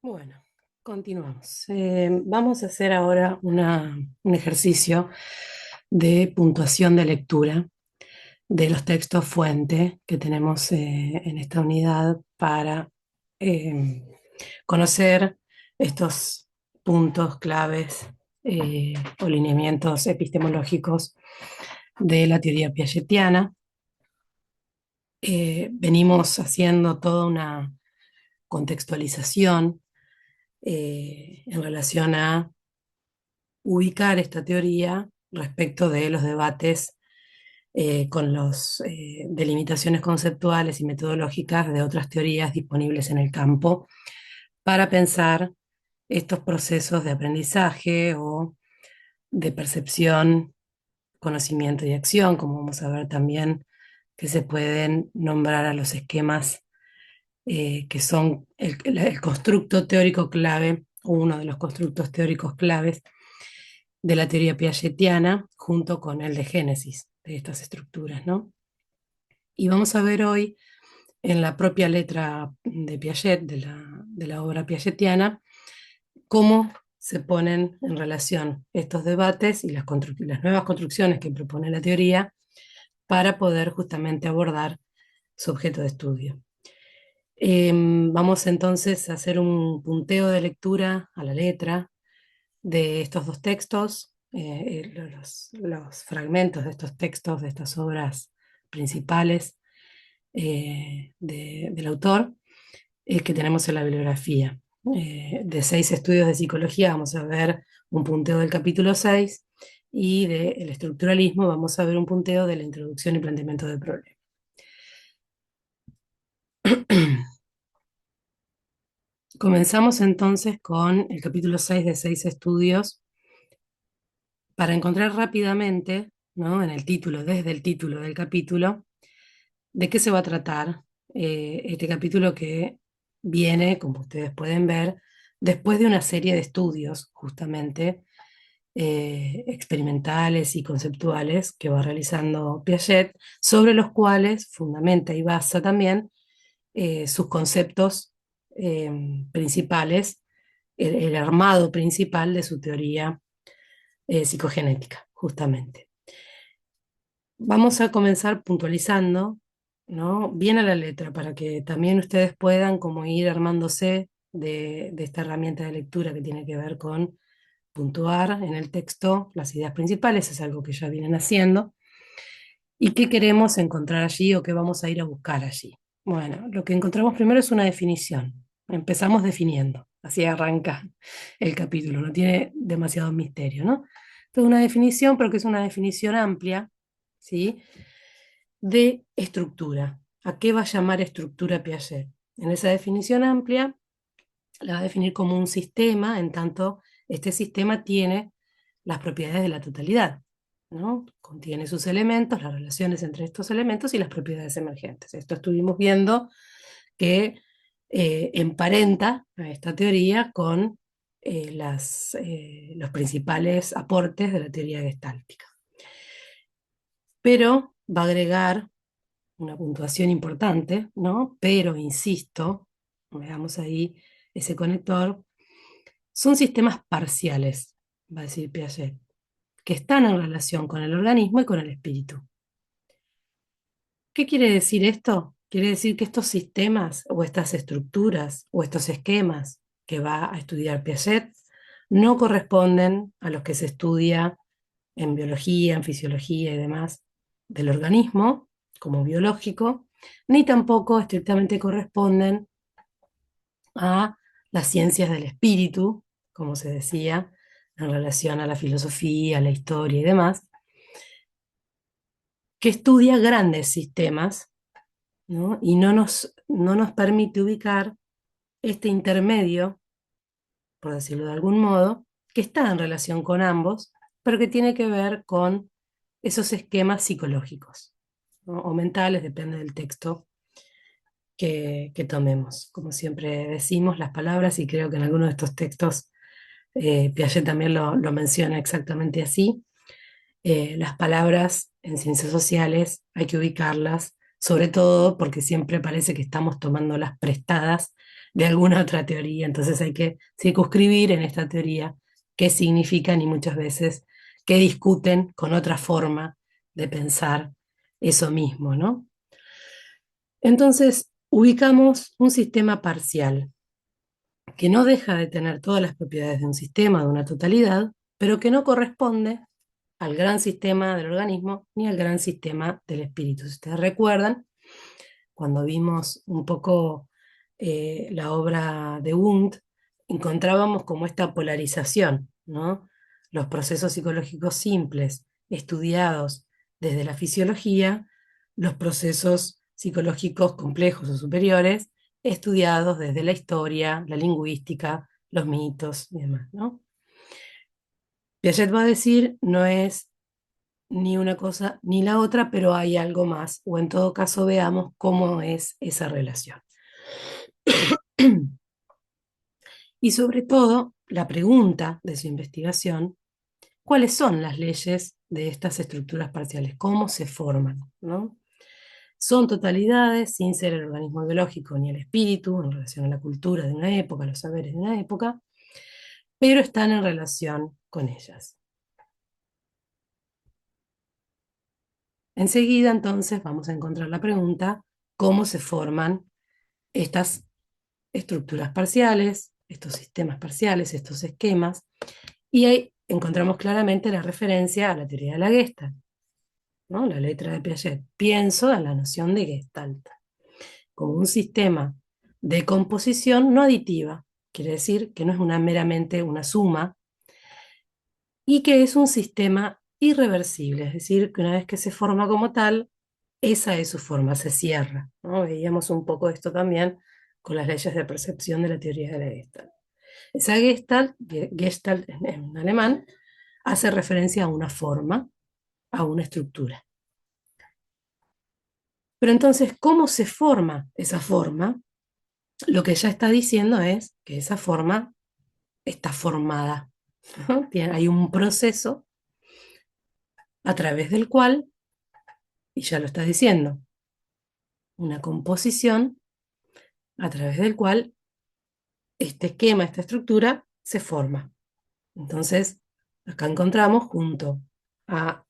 Bueno, continuamos. Vamos a hacer ahora un ejercicio de puntuación de lectura de los textos fuente que tenemos en esta unidad para eh, conocer estos puntos claves o lineamientos epistemológicos de la teoría piagetiana. Venimos haciendo toda una contextualización en relación a ubicar esta teoría respecto de los debates con las delimitaciones conceptuales y metodológicas de otras teorías disponibles en el campo para pensar estos procesos de aprendizaje o de percepción, conocimiento y acción, como vamos a ver también que se pueden nombrar a los esquemas que son el constructo teórico clave, o uno de los constructos teóricos claves de la teoría piagetiana, junto con el de génesis de estas estructuras, ¿no? Y vamos a ver hoy, en la propia letra de Piaget, de la obra piagetiana, cómo se ponen en relación estos debates y las nuevas construcciones que propone la teoría para poder justamente abordar su objeto de estudio. Vamos entonces a hacer un punteo de lectura a la letra de estos dos textos, los fragmentos de estos textos, de estas obras principales del autor que tenemos en la bibliografía. De 6 estudios de psicología vamos a ver un punteo del capítulo 6 y del estructuralismo vamos a ver un punteo de la introducción y planteamiento del problema. Comenzamos entonces con el capítulo 6 de 6 estudios para encontrar rápidamente, ¿no? En el título, desde el título del capítulo, de qué se va a tratar este capítulo que viene, como ustedes pueden ver, después de una serie de estudios justamente experimentales y conceptuales que va realizando Piaget, sobre los cuales fundamenta y basa también sus conceptos principales, el armado principal de su teoría psicogenética, justamente. Vamos a comenzar puntualizando, ¿no? Bien a la letra, para que también ustedes puedan como ir armándose de esta herramienta de lectura que tiene que ver con puntuar en el texto las ideas principales, es algo que ya vienen haciendo, y qué queremos encontrar allí o qué vamos a ir a buscar allí. Bueno, lo que encontramos primero es una definición. Empezamos definiendo, así arranca el capítulo, no tiene demasiado misterio, ¿no? Entonces, una definición, pero que es una definición amplia, ¿sí? De estructura. ¿A qué va a llamar estructura Piaget? En esa definición amplia la va a definir como un sistema, en tanto este sistema tiene las propiedades de la totalidad, ¿no? Contiene sus elementos, las relaciones entre estos elementos y las propiedades emergentes. Esto estuvimos viendo que emparenta a esta teoría con los principales aportes de la teoría gestáltica. Pero va a agregar una puntuación importante, ¿no? Pero, insisto, veamos ahí ese conector, son sistemas parciales, va a decir Piaget, que están en relación con el organismo y con el espíritu. ¿Qué quiere decir esto? Quiere decir que estos sistemas o estas estructuras o estos esquemas que va a estudiar Piaget no corresponden a los que se estudia en biología, en fisiología y demás del organismo como biológico, ni tampoco estrictamente corresponden a las ciencias del espíritu, como se decía, en relación a la filosofía, la historia y demás, que estudia grandes sistemas, ¿no? Y no nos permite ubicar este intermedio, por decirlo de algún modo, que está en relación con ambos, pero que tiene que ver con esos esquemas psicológicos, ¿no? O mentales, depende del texto que tomemos. Como siempre decimos, las palabras, y creo que en algunos de estos textos Piaget también lo menciona exactamente así, las palabras en ciencias sociales hay que ubicarlas, sobre todo porque siempre parece que estamos tomándolas prestadas de alguna otra teoría. Entonces hay que circunscribir en esta teoría qué significan y muchas veces qué discuten con otra forma de pensar eso mismo, ¿no? Entonces ubicamos un sistema parcial que no deja de tener todas las propiedades de un sistema, de una totalidad, pero que no corresponde al gran sistema del organismo ni al gran sistema del espíritu. Si ustedes recuerdan, cuando vimos un poco la obra de Wundt, encontrábamos como esta polarización, ¿no? Los procesos psicológicos simples estudiados desde la fisiología, los procesos psicológicos complejos o superiores estudiados desde la historia, la lingüística, los mitos y demás, ¿no? Piaget va a decir, no es ni una cosa ni la otra, pero hay algo más, o en todo caso veamos cómo es esa relación. Y sobre todo, la pregunta de su investigación, ¿cuáles son las leyes de estas estructuras parciales? ¿Cómo se forman? ¿No? Son totalidades sin ser el organismo biológico ni el espíritu en relación a la cultura de una época, los saberes de una época, pero están en relación con ellas. Enseguida, entonces, vamos a encontrar la pregunta, ¿cómo se forman estas estructuras parciales, estos sistemas parciales, estos esquemas? Y ahí encontramos claramente la referencia a la teoría de la Gestalt, ¿no? La letra de Piaget. Pienso en la noción de Gestalt como un sistema de composición no aditiva, quiere decir que no es meramente una suma, y que es un sistema irreversible, es decir, que una vez que se forma como tal, esa es su forma, se cierra, ¿no? Veíamos un poco esto también con las leyes de percepción de la teoría de la Gestalt. Esa Gestalt en alemán, hace referencia a una forma, a una estructura. Pero entonces, ¿cómo se forma esa forma? Lo que ella está diciendo es que esa forma está formada, ¿no? Hay un proceso a través del cual, y ya lo está diciendo, una composición a través del cual este esquema, esta estructura, se forma. Entonces, acá encontramos junto a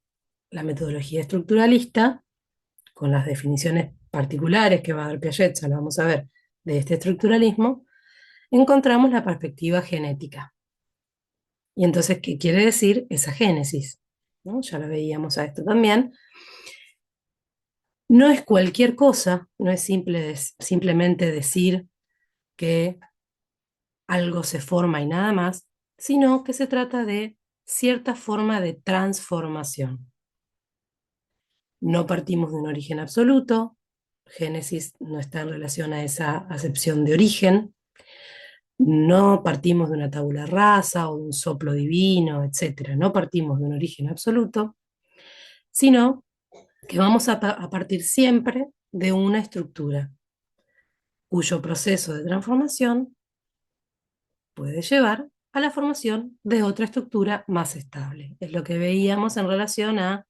la metodología estructuralista, con las definiciones particulares que va a dar Piaget, ya lo vamos a ver, de este estructuralismo, encontramos la perspectiva genética. Y entonces, ¿qué quiere decir esa génesis? ¿No? Ya lo veíamos a esto también. No es cualquier cosa, no es simplemente decir que algo se forma y nada más, sino que se trata de cierta forma de transformación. No partimos de un origen absoluto, Génesis no está en relación a esa acepción de origen, no partimos de una tabula rasa o de un soplo divino, etc. No partimos de un origen absoluto, sino que vamos a partir siempre de una estructura cuyo proceso de transformación puede llevar a la formación de otra estructura más estable. Es lo que veíamos en relación a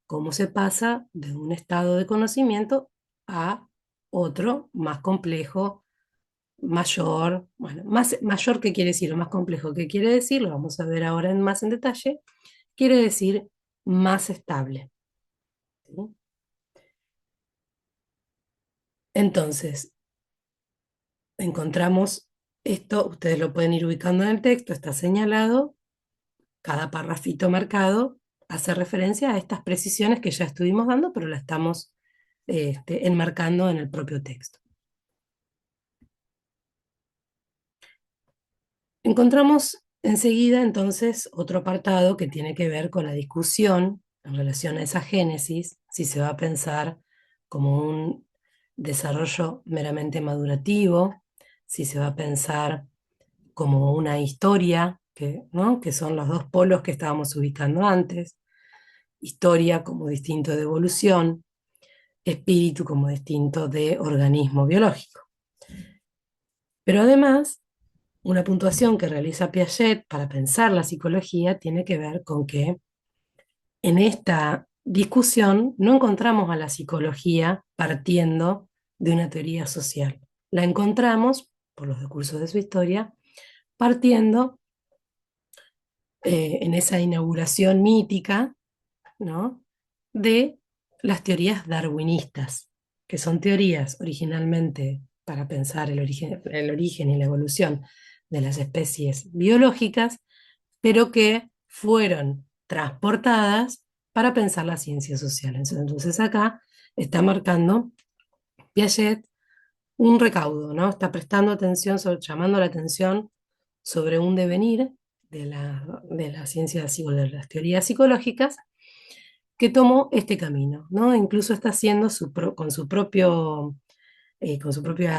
cómo se pasa de un estado de conocimiento a otro más complejo, mayor. Bueno, mayor, ¿qué quiere decir? O más complejo, ¿qué quiere decir? Lo vamos a ver ahora más en detalle. Quiere decir más estable, ¿sí? Entonces, encontramos esto, ustedes lo pueden ir ubicando en el texto, está señalado, cada parrafito marcado hace referencia a estas precisiones que ya estuvimos dando, pero la estamos enmarcando en el propio texto. Encontramos enseguida entonces otro apartado que tiene que ver con la discusión en relación a esa génesis, si se va a pensar como un desarrollo meramente madurativo, si se va a pensar como una historia, ¿no? Que son los dos polos que estábamos ubicando antes, historia como distinto de evolución, espíritu como distinto de organismo biológico. Pero además, una puntuación que realiza Piaget para pensar la psicología tiene que ver con que en esta discusión no encontramos a la psicología partiendo de una teoría social. La encontramos por los cursos de su historia, partiendo en esa inauguración mítica, ¿no? De las teorías darwinistas, que son teorías originalmente para pensar el origen y la evolución de las especies biológicas, pero que fueron transportadas para pensar las ciencias sociales. Entonces acá está marcando Piaget un recaudo, ¿no? Está prestando atención, llamando la atención sobre un devenir de la ciencia, de las teorías psicológicas, que tomó este camino, ¿no? Incluso está haciendo con su propia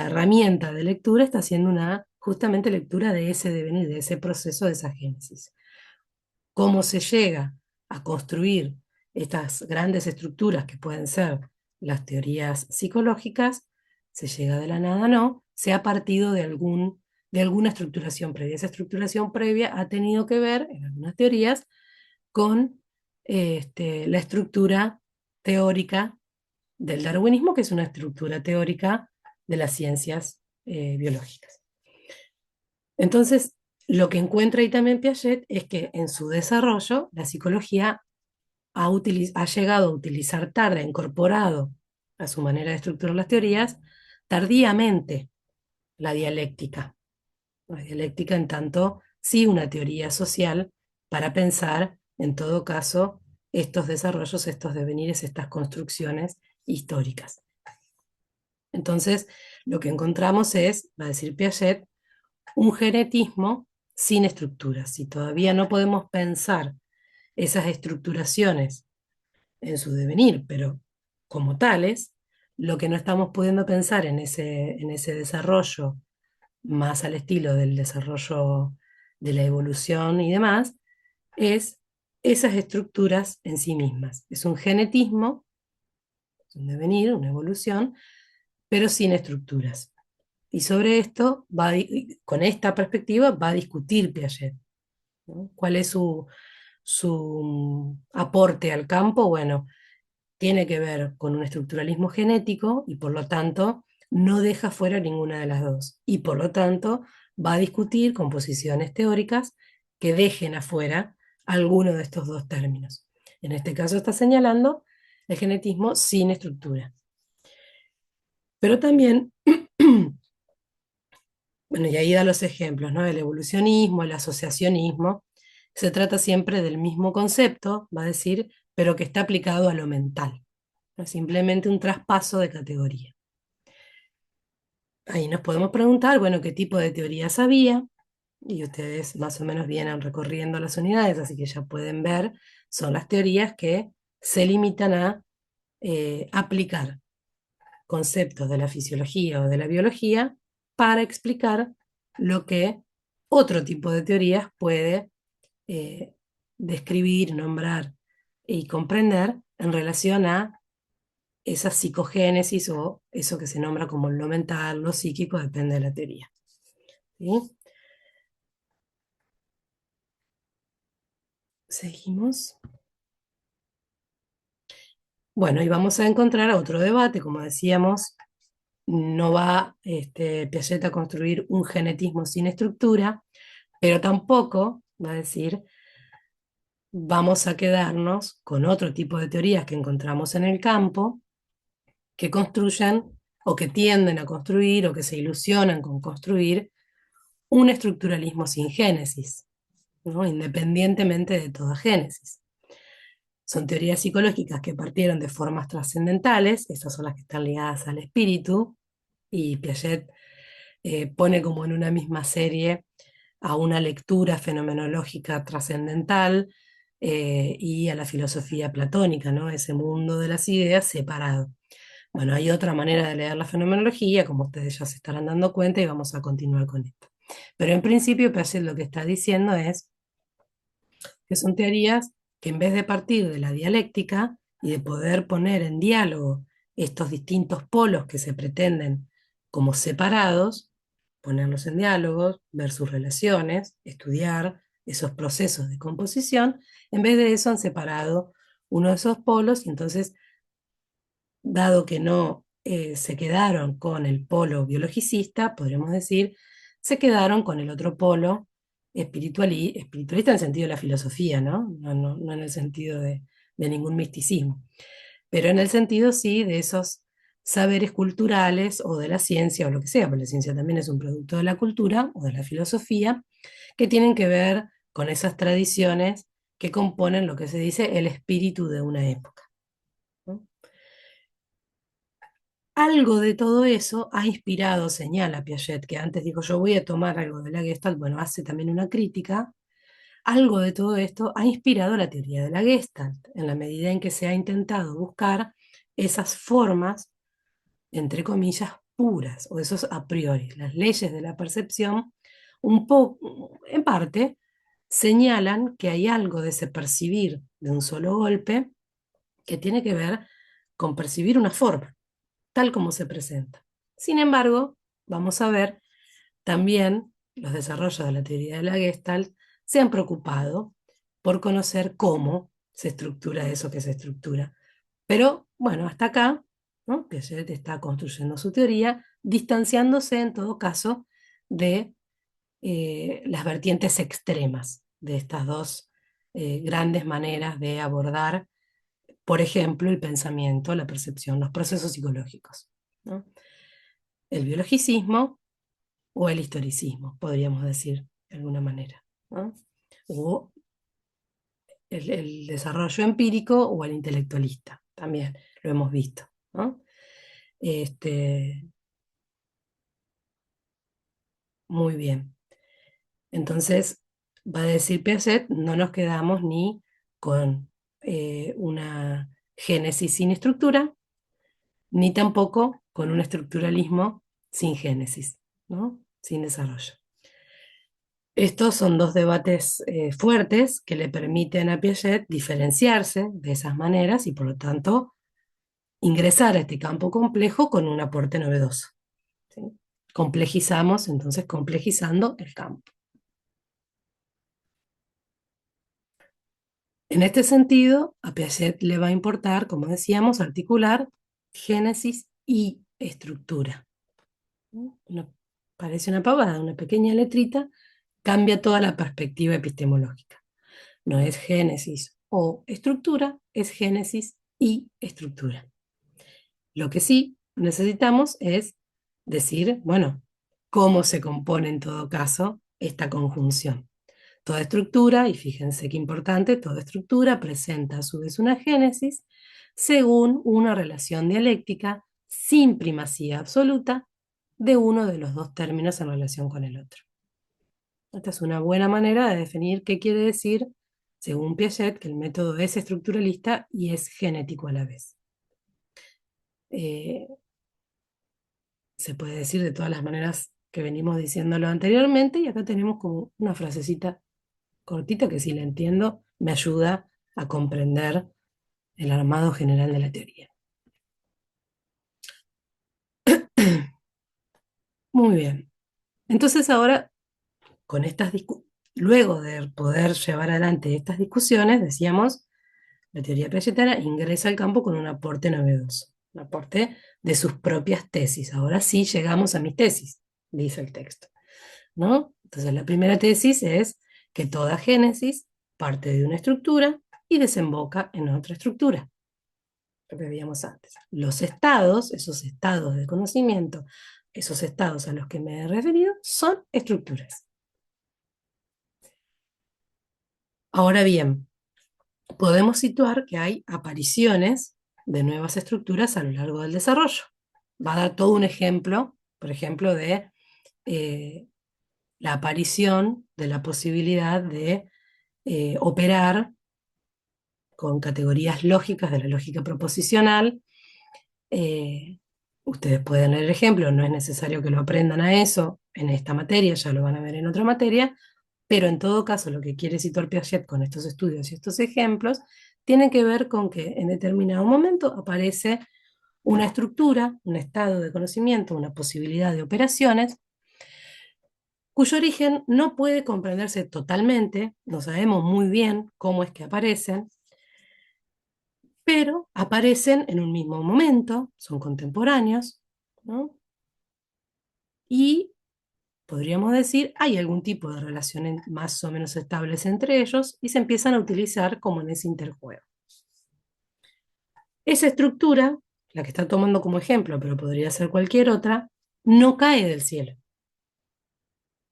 herramienta de lectura, está haciendo una justamente lectura de ese devenir, de ese proceso, de esa génesis. Cómo se llega a construir estas grandes estructuras que pueden ser las teorías psicológicas, se llega de la nada, no, se ha partido de alguna estructuración previa. Esa estructuración previa ha tenido que ver, en algunas teorías, con la estructura teórica del darwinismo, que es una estructura teórica de las ciencias biológicas. Entonces, lo que encuentra ahí también Piaget es que en su desarrollo la psicología ha llegado a utilizar tarde, ha incorporado a su manera de estructurar las teorías tardíamente la dialéctica. La dialéctica en tanto sí una teoría social para pensar, en todo caso, estos desarrollos, estos devenires, estas construcciones históricas. Entonces, lo que encontramos es, va a decir Piaget, un genetismo sin estructuras. Si todavía no podemos pensar esas estructuraciones en su devenir, pero como tales, lo que no estamos pudiendo pensar en ese desarrollo, más al estilo del desarrollo de la evolución y demás, es esas estructuras en sí mismas. Es un genetismo, un devenir, una evolución, pero sin estructuras. Y sobre esto, con esta perspectiva, va a discutir Piaget, ¿no? ¿Cuál es su aporte al campo? Bueno, tiene que ver con un estructuralismo genético y por lo tanto no deja fuera ninguna de las dos. Y por lo tanto va a discutir composiciones teóricas que dejen afuera alguno de estos dos términos. En este caso está señalando el genetismo sin estructura. Pero también, bueno, y ahí da los ejemplos, ¿no? El evolucionismo, el asociacionismo, se trata siempre del mismo concepto, va a decir, pero que está aplicado a lo mental. No es simplemente un traspaso de categoría. Ahí nos podemos preguntar, bueno, qué tipo de teorías había, y ustedes más o menos vienen recorriendo las unidades, así que ya pueden ver, son las teorías que se limitan a aplicar conceptos de la fisiología o de la biología para explicar lo que otro tipo de teorías puede eh, describir, nombrar y comprender en relación a esa psicogénesis o eso que se nombra como lo mental, lo psíquico, depende de la teoría. ¿Sí? Seguimos. Bueno, y vamos a encontrar otro debate, como decíamos, no va Piaget a construir un genetismo sin estructura, pero tampoco va a decir vamos a quedarnos con otro tipo de teorías que encontramos en el campo, que construyen o que tienden a construir o que se ilusionan con construir un estructuralismo sin génesis, ¿no? Independientemente de toda génesis. Son teorías psicológicas que partieron de formas trascendentales, esas son las que están ligadas al espíritu, y Piaget pone como en una misma serie a una lectura fenomenológica trascendental y a la filosofía platónica, ¿no? Ese mundo de las ideas separado. Bueno, hay otra manera de leer la fenomenología, como ustedes ya se estarán dando cuenta, y vamos a continuar con esto. Pero en principio, Piaget lo que está diciendo es que son teorías que en vez de partir de la dialéctica y de poder poner en diálogo estos distintos polos que se pretenden como separados, ponerlos en diálogo, ver sus relaciones, estudiar esos procesos de composición, en vez de eso han separado uno de esos polos y entonces, dado que no se quedaron con el polo biologicista, podríamos decir, se quedaron con el otro polo espiritualista en el sentido de la filosofía, ¿no? No en el sentido de ningún misticismo, pero en el sentido sí de esos saberes culturales o de la ciencia o lo que sea, porque la ciencia también es un producto de la cultura o de la filosofía, que tienen que ver con esas tradiciones que componen lo que se dice el espíritu de una época, ¿no? Algo de todo eso ha inspirado, señala Piaget, que antes dijo yo voy a tomar algo de la Gestalt, bueno, hace también una crítica, algo de todo esto ha inspirado la teoría de la Gestalt, en la medida en que se ha intentado buscar esas formas, entre comillas, puras, o esos a priori, las leyes de la percepción, un poco, en parte, señalan que hay algo de ese percibir de un solo golpe que tiene que ver con percibir una forma tal como se presenta. Sin embargo, vamos a ver, también los desarrollos de la teoría de la Gestalt se han preocupado por conocer cómo se estructura eso que se estructura. Pero bueno, hasta acá, ¿no? Piaget está construyendo su teoría, distanciándose en todo caso de las vertientes extremas de estas dos grandes maneras de abordar, por ejemplo, el pensamiento, la percepción, los procesos psicológicos, ¿no? El biologicismo o el historicismo, podríamos decir de alguna manera, ¿no? O el desarrollo empírico o el intelectualista, también lo hemos visto, ¿no? Este, muy bien. Entonces, va a decir Piaget, no nos quedamos ni con una génesis sin estructura, ni tampoco con un estructuralismo sin génesis, ¿no? Sin desarrollo. Estos son dos debates fuertes que le permiten a Piaget diferenciarse de esas maneras y por lo tanto ingresar a este campo complejo con un aporte novedoso, ¿sí? Complejizamos, entonces complejizando el campo. En este sentido, a Piaget le va a importar, como decíamos, articular génesis y estructura. Parece una pavada, una pequeña letrita, cambia toda la perspectiva epistemológica. No es génesis o estructura, es génesis y estructura. Lo que sí necesitamos es decir, bueno, cómo se compone en todo caso esta conjunción. Toda estructura, y fíjense qué importante, toda estructura presenta a su vez una génesis según una relación dialéctica sin primacía absoluta de uno de los dos términos en relación con el otro. Esta es una buena manera de definir qué quiere decir, según Piaget, que el método es estructuralista y es genético a la vez. Eh, Se puede decir de todas las maneras que venimos diciéndolo anteriormente, y acá tenemos como una frasecita cortita que si la entiendo me ayuda a comprender el armado general de la teoría. Muy bien. Entonces ahora, con luego de poder llevar adelante estas discusiones, decíamos, la teoría piagetiana ingresa al campo con un aporte novedoso, un aporte de sus propias tesis. Ahora sí llegamos a mis tesis, dice el texto, ¿no? Entonces la primera tesis es que toda génesis parte de una estructura y desemboca en otra estructura, lo que veíamos antes. Los estados, esos estados de conocimiento, esos estados a los que me he referido, son estructuras. Ahora bien, podemos situar que hay apariciones de nuevas estructuras a lo largo del desarrollo. Va a dar todo un ejemplo, por ejemplo, de eh, la aparición de la posibilidad de operar con categorías lógicas de la lógica proposicional. Eh, Ustedes pueden leer el ejemplo, no es necesario que lo aprendan a eso en esta materia, ya lo van a ver en otra materia, pero en todo caso lo que quiere situar Piaget con estos estudios y estos ejemplos tiene que ver con que en determinado momento aparece una estructura, un estado de conocimiento, una posibilidad de operaciones, cuyo origen no puede comprenderse totalmente, no sabemos muy bien cómo es que aparecen, pero aparecen en un mismo momento, son contemporáneos, ¿no? Y podríamos decir, hay algún tipo de relación más o menos estables entre ellos y se empiezan a utilizar como en ese interjuego. Esa estructura, la que está tomando como ejemplo, pero podría ser cualquier otra, no cae del cielo.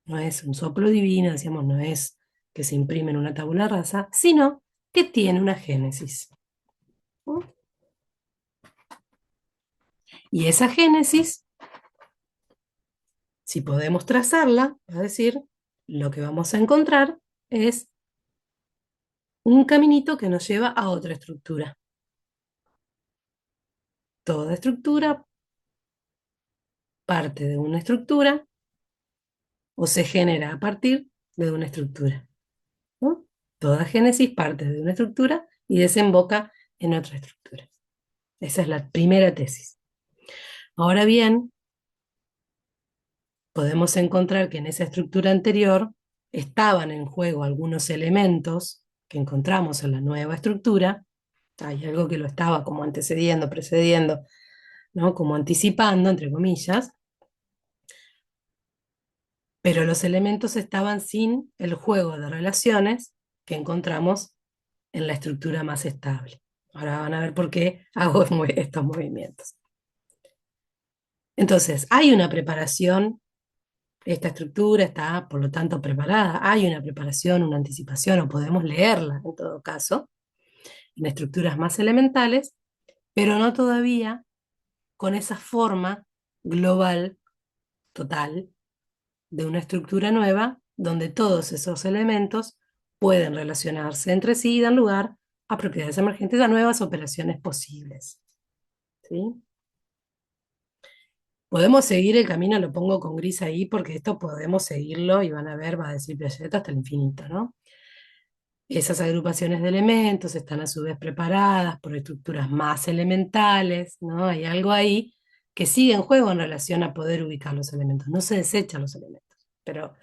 No es un soplo divino, decíamos, no es que se imprime en una tabula rasa, sino que tiene una génesis. ¿No? Y esa génesis, si podemos trazarla, es decir, lo que vamos a encontrar es un caminito que nos lleva a otra estructura. Toda estructura parte de una estructura o se genera a partir de una estructura, ¿no? Toda génesis parte de una estructura y desemboca en otra estructura. Esa es la primera tesis. Ahora bien, podemos encontrar que en esa estructura anterior estaban en juego algunos elementos que encontramos en la nueva estructura. Hay algo que lo estaba como antecediendo, precediendo, ¿no? Como anticipando, entre comillas, pero los elementos estaban sin el juego de relaciones que encontramos en la estructura más estable. Ahora van a ver por qué hago estos movimientos. Entonces, hay una preparación, esta estructura está, por lo tanto, preparada, hay una preparación, una anticipación, o podemos leerla, en todo caso, en estructuras más elementales, pero no todavía con esa forma global, total, de una estructura nueva, donde todos esos elementos pueden relacionarse entre sí y dan lugar a propiedades emergentes, a nuevas operaciones posibles. ¿Sí? Podemos seguir el camino, lo pongo con gris ahí, porque esto podemos seguirlo y van a ver, va a decir Piaget hasta el infinito, ¿no? Esas agrupaciones de elementos están a su vez preparadas por estructuras más elementales, ¿no? Hay algo ahí que sigue en juego en relación a poder ubicar los elementos. No se desechan los elementos, pero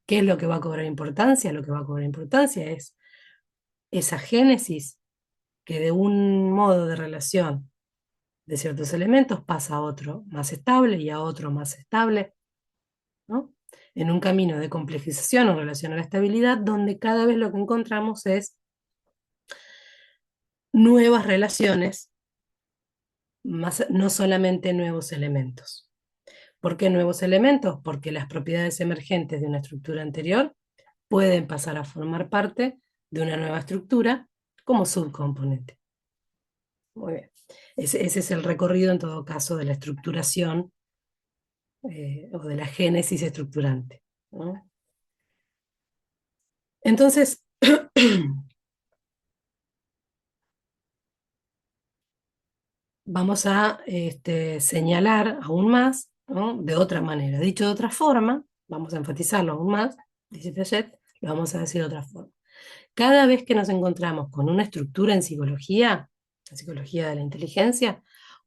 ¿qué es lo que va a cobrar importancia? Lo que va a cobrar importancia es esa génesis que de un modo de relación de ciertos elementos pasa a otro más estable y a otro más estable, ¿no? En un camino de complejización en relación a la estabilidad, donde cada vez lo que encontramos es nuevas relaciones, más, no solamente nuevos elementos. ¿Por qué nuevos elementos? Porque las propiedades emergentes de una estructura anterior pueden pasar a formar parte de una nueva estructura como subcomponente. Muy bien. Ese es el recorrido, en todo caso, de la estructuración o de la génesis estructurante, ¿no? Entonces, vamos a señalar aún más, ¿no? De otra manera. Dicho de otra forma, vamos a enfatizarlo aún más, dice Piaget, lo vamos a decir de otra forma. Cada vez que nos encontramos con una estructura en psicología, la psicología de la inteligencia,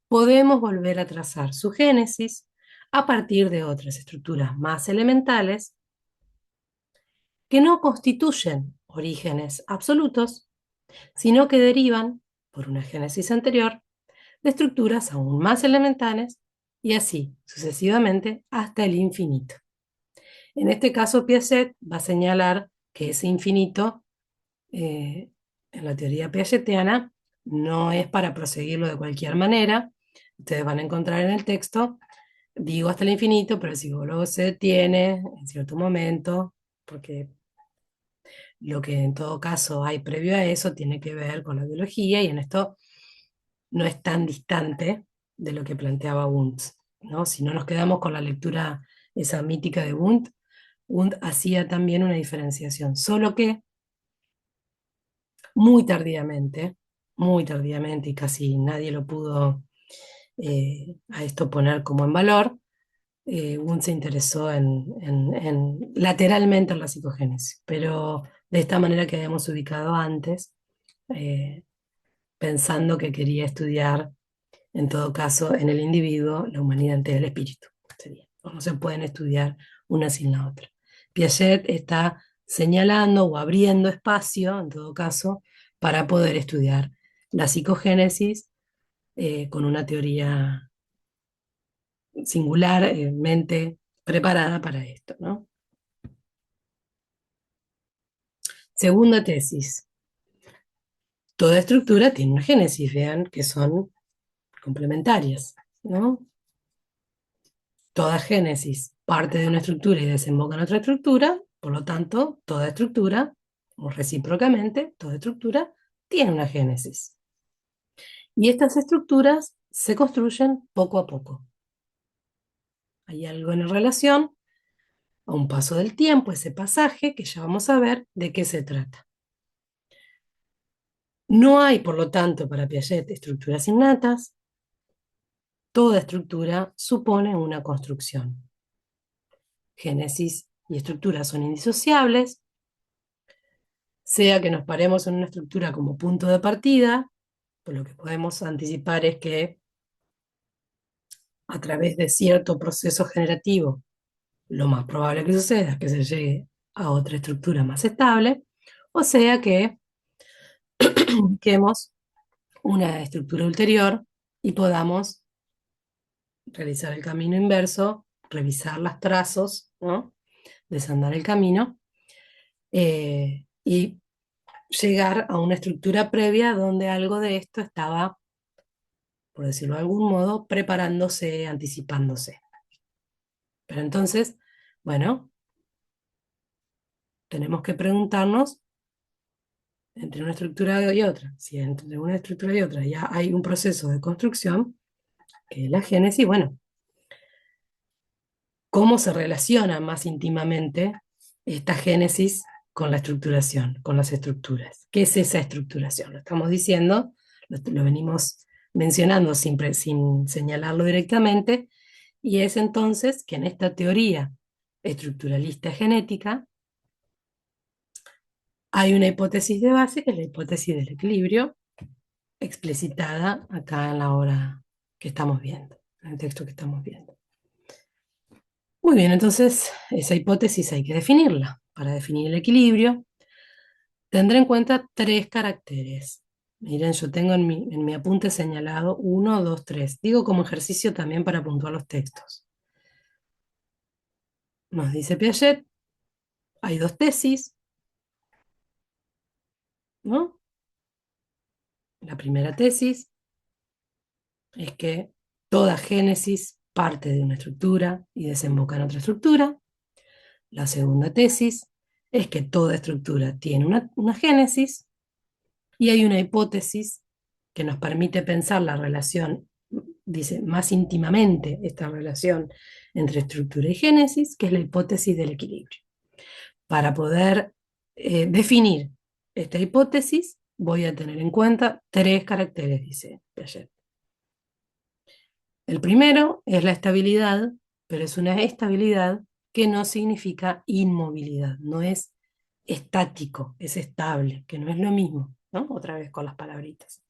podemos volver a trazar su génesis a partir de otras estructuras más elementales que no constituyen orígenes absolutos, sino que derivan, por una génesis anterior, de estructuras aún más elementales y así sucesivamente hasta el infinito. En este caso, Piaget va a señalar que ese infinito, en la teoría piagetiana, no es para proseguirlo de cualquier manera. Ustedes van a encontrar en el texto, digo hasta el infinito, pero el psicólogo se detiene en cierto momento, porque lo que en todo caso hay previo a eso tiene que ver con la biología y en esto no es tan distante de lo que planteaba Wundt, ¿no? Si no nos quedamos con la lectura esa mítica de Wundt, Wundt hacía también una diferenciación, solo que muy tardíamente, y casi nadie lo pudo a esto poner como en valor, Wundt se interesó lateralmente en la psicogénesis, pero de esta manera que habíamos ubicado antes, eh, pensando que quería estudiar, en todo caso, en el individuo, la humanidad entera, el espíritu, sería. No se pueden estudiar una sin la otra. Piaget está señalando o abriendo espacio, en todo caso, para poder estudiar la psicogénesis con una teoría singularmente preparada para esto, ¿no? Segunda tesis. Toda estructura tiene una génesis, vean que son complementarias, ¿no? Toda génesis parte de una estructura y desemboca en otra estructura, por lo tanto, toda estructura, o recíprocamente, toda estructura tiene una génesis. Y estas estructuras se construyen poco a poco. Hay algo en relación a un paso del tiempo, ese pasaje que ya vamos a ver de qué se trata. No hay, por lo tanto, para Piaget estructuras innatas. Toda estructura supone una construcción. Génesis y estructura son indisociables, sea que nos paremos en una estructura como punto de partida, pues lo que podemos anticipar es que a través de cierto proceso generativo, lo más probable que suceda es que se llegue a otra estructura más estable, o sea que busquemos una estructura ulterior y podamos realizar el camino inverso, revisar los trazos, ¿no? Desandar el camino y llegar a una estructura previa donde algo de esto estaba, por decirlo de algún modo, preparándose, anticipándose. Pero entonces, bueno, tenemos que preguntarnos entre una estructura y otra. Si entre una estructura y otra ya hay un proceso de construcción, que es la génesis, bueno, ¿cómo se relaciona más íntimamente esta génesis con la estructuración, con las estructuras? ¿Qué es esa estructuración? Lo estamos diciendo, lo venimos mencionando sin señalarlo directamente, y es entonces que en esta teoría estructuralista genética hay una hipótesis de base, que es la hipótesis del equilibrio, explicitada acá en la obra que estamos viendo, en el texto que estamos viendo. Muy bien, entonces esa hipótesis hay que definirla. Para definir el equilibrio, tendré en cuenta tres caracteres. Miren, yo tengo en mi apunte señalado 1, 2, 3. Digo como ejercicio también para puntuar los textos. Nos dice Piaget, hay dos tesis, ¿no? La primera tesis es que toda génesis parte de una estructura y desemboca en otra estructura. La segunda tesis es que toda estructura tiene una génesis y hay una hipótesis que nos permite pensar la relación, dice más íntimamente esta relación entre estructura y génesis, que es la hipótesis del equilibrio. Para poder definir esta hipótesis, voy a tener en cuenta tres caracteres, dice Piaget. El primero es la estabilidad, pero es una estabilidad que no significa inmovilidad, no es estático, es estable, que no es lo mismo, ¿no? Otra vez con las palabritas.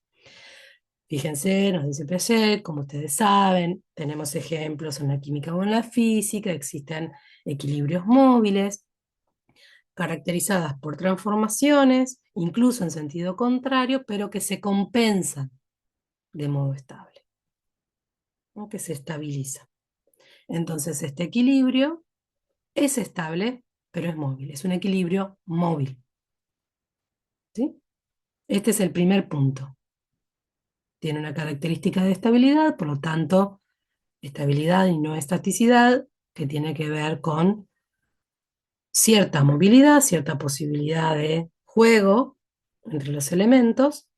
Fíjense, nos dice Piaget, como ustedes saben, tenemos ejemplos en la química o en la física, existen equilibrios móviles, caracterizadas por transformaciones, incluso en sentido contrario, pero que se compensan de modo estable, ¿no? Que se estabiliza. Entonces, este equilibrio es estable, pero es móvil, es un equilibrio móvil. ¿Sí? Este es el primer punto. Tiene una característica de estabilidad, por lo tanto, estabilidad y no estaticidad, que tiene que ver con cierta movilidad, cierta posibilidad de juego entre los elementos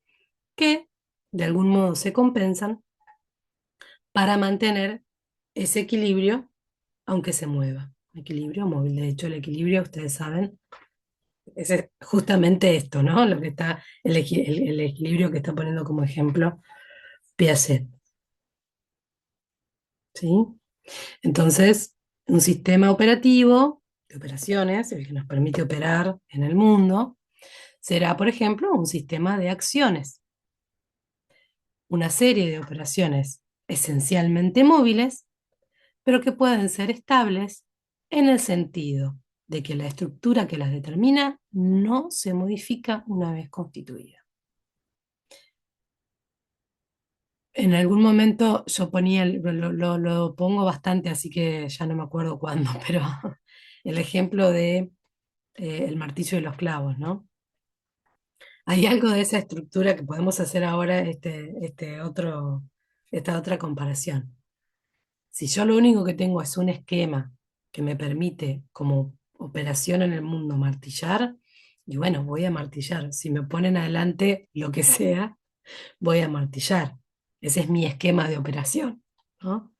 que de algún modo se compensan para mantener ese equilibrio aunque se mueva. Equilibrio móvil. De hecho, el equilibrio, ustedes saben, es justamente esto, ¿no? Lo que está, el equilibrio que está poniendo como ejemplo Piaget. ¿Sí? Entonces, un sistema operativo de operaciones, el que nos permite operar en el mundo, será, por ejemplo, un sistema de acciones, una serie de operaciones esencialmente móviles, pero que pueden ser estables en el sentido de que la estructura que las determina no se modifica una vez constituida. En algún momento yo ponía, lo pongo bastante, así que ya no me acuerdo cuándo, pero el ejemplo de el martillo y los clavos, ¿no? Hay algo de esa estructura que podemos hacer ahora, esta otra comparación. Si yo lo único que tengo es un esquema que me permite, como operación en el mundo, martillar, y bueno, voy a martillar. Si me ponen adelante lo que sea, voy a martillar. Ese es mi esquema de operación, ¿no?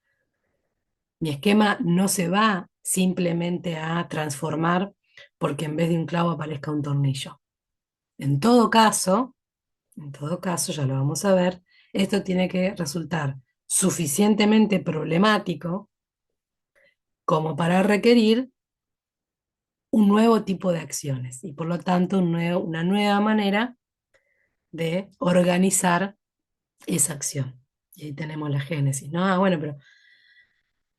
Mi esquema no se va simplemente a transformar porque en vez de un clavo aparezca un tornillo. En todo caso, en todo caso, ya lo vamos a ver, esto tiene que resultar suficientemente problemático como para requerir un nuevo tipo de acciones y por lo tanto una nueva manera de organizar esa acción. Y ahí tenemos la génesis, ¿no? Ah, bueno, pero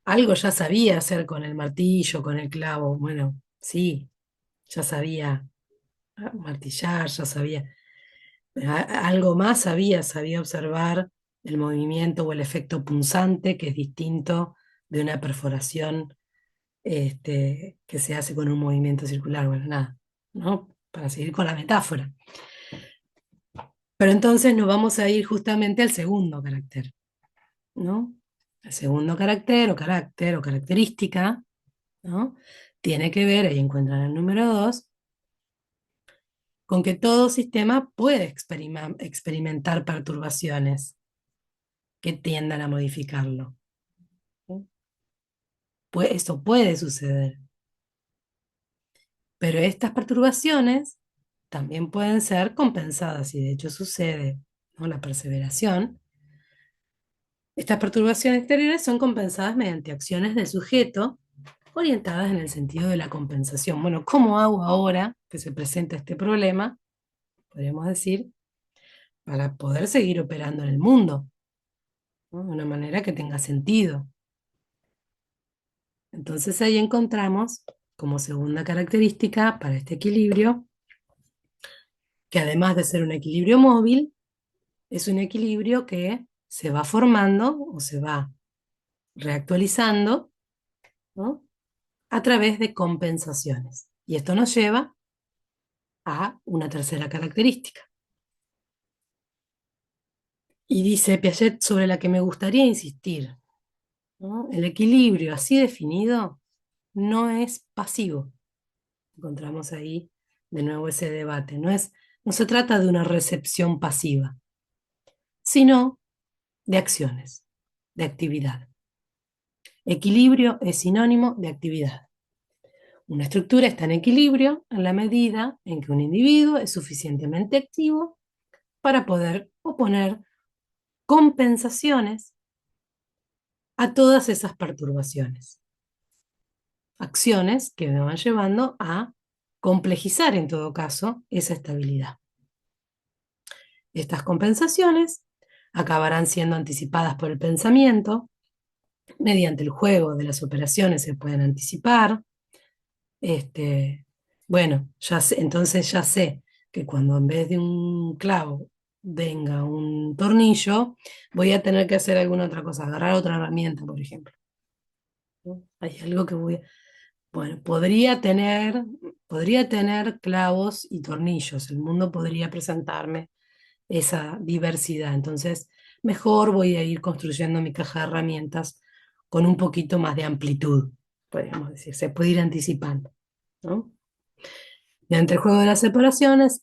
algo ya sabía hacer con el martillo, con el clavo. Bueno, sí, ya sabía martillar, ya sabía. Algo más sabía observar el movimiento o el efecto punzante, que es distinto de una perforación que se hace con un movimiento circular. Bueno, nada, ¿no? Para seguir con la metáfora. Pero entonces nos vamos a ir justamente al segundo carácter, ¿no? El segundo carácter o característica, ¿no? Tiene que ver, ahí encuentran el número 2, con que todo sistema puede experimentar perturbaciones que tiendan a modificarlo. ¿Sí? Esto puede suceder, pero estas perturbaciones también pueden ser compensadas y de hecho sucede, ¿no? La perseveración. Estas perturbaciones exteriores son compensadas mediante acciones del sujeto orientadas en el sentido de la compensación. Bueno, ¿cómo hago ahora que se presenta este problema? Podríamos decir, para poder seguir operando en el mundo, ¿no? De una manera que tenga sentido. Entonces ahí encontramos como segunda característica para este equilibrio, que además de ser un equilibrio móvil, es un equilibrio que se va formando o se va reactualizando, ¿no? A través de compensaciones. Y esto nos lleva a una tercera característica. Y dice Piaget sobre la que me gustaría insistir, ¿no? El equilibrio así definido no es pasivo. Encontramos ahí de nuevo ese debate. No se trata de una recepción pasiva, sino de acciones, de actividad. Equilibrio es sinónimo de actividad. Una estructura está en equilibrio en la medida en que un individuo es suficientemente activo para poder oponer compensaciones a todas esas perturbaciones. Acciones que me van llevando a complejizar en todo caso esa estabilidad. Estas compensaciones acabarán siendo anticipadas por el pensamiento, mediante el juego de las operaciones se pueden anticipar. Este, bueno, entonces ya sé que cuando en vez de un clavo venga un tornillo, voy a tener que hacer alguna otra cosa, agarrar otra herramienta, por ejemplo. ¿No? Hay algo que bueno, podría tener clavos y tornillos, el mundo podría presentarme esa diversidad. Entonces, mejor voy a ir construyendo mi caja de herramientas con un poquito más de amplitud, podríamos decir, se puede ir anticipando, ¿no? Mediante el juego de las operaciones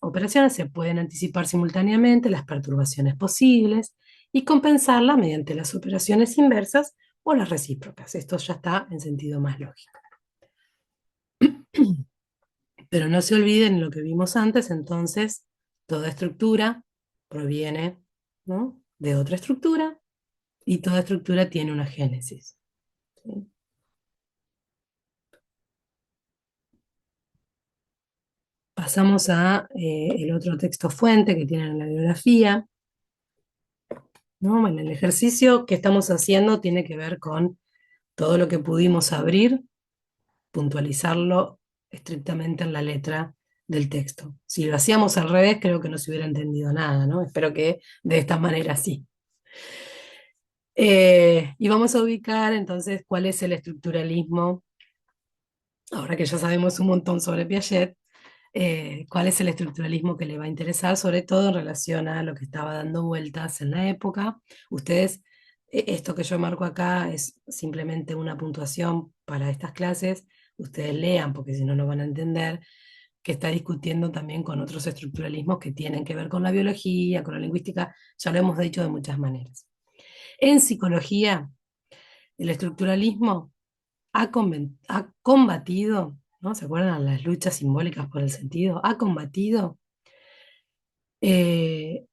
se pueden anticipar simultáneamente las perturbaciones posibles y compensarlas mediante las operaciones inversas o las recíprocas. Esto ya está en sentido más lógico. Pero no se olviden lo que vimos antes, entonces toda estructura proviene, ¿no? De otra estructura y toda estructura tiene una génesis. ¿Sí? Pasamos a el otro texto fuente que tiene en la bibliografía, ¿no? Bueno, el ejercicio que estamos haciendo tiene que ver con todo lo que pudimos abrir, puntualizarlo estrictamente en la letra del texto. Si lo hacíamos al revés, creo que no se hubiera entendido nada, ¿no? Espero que de esta manera sí. Y vamos a ubicar entonces cuál es el estructuralismo, ahora que ya sabemos un montón sobre Piaget, cuál es el estructuralismo que le va a interesar, sobre todo en relación a lo que estaba dando vueltas en la época. Ustedes, esto que yo marco acá es simplemente una puntuación para estas clases, ustedes lean, porque si no, no van a entender, que está discutiendo también con otros estructuralismos que tienen que ver con la biología, con la lingüística, ya lo hemos dicho de muchas maneras. En psicología, el estructuralismo ha combatido, ¿no? ¿Se acuerdan las luchas simbólicas por el sentido? Ha combatido eh,